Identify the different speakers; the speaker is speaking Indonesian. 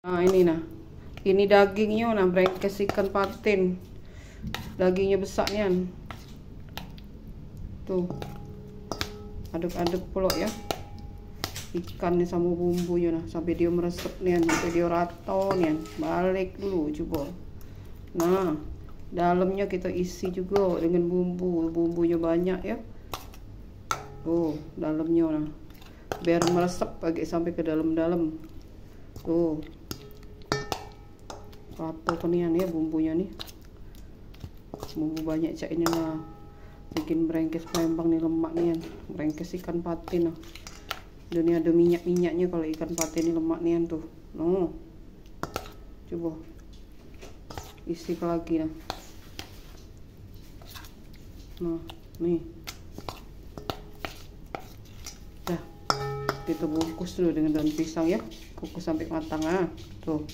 Speaker 1: Nah ini nah, ini dagingnya nah, brengkes ikan patin, dagingnya besar nian. Tuh, aduk-aduk pula ya ikannya sama bumbunya nah, sampai dia meresap nian, sampai dia rata nian. Balik dulu coba. Nah, dalamnya kita isi juga dengan bumbunya banyak ya. Tuh, dalamnya nah, biar meresap agak sampai ke dalam-dalam. Tuh, rata kenian ya bumbunya nih. Bumbu banyak cak ini lah, bikin brengkes Palembang nih lemak nih, brengkes ikan patin nah. Dunia ada minyak-minyaknya kalau ikan patin ini lemak nih tuh. No, coba isi lagi nah. Nah, nih. Dah, kita bungkus dulu dengan daun pisang ya. Kukus sampai matang ah. Tuh.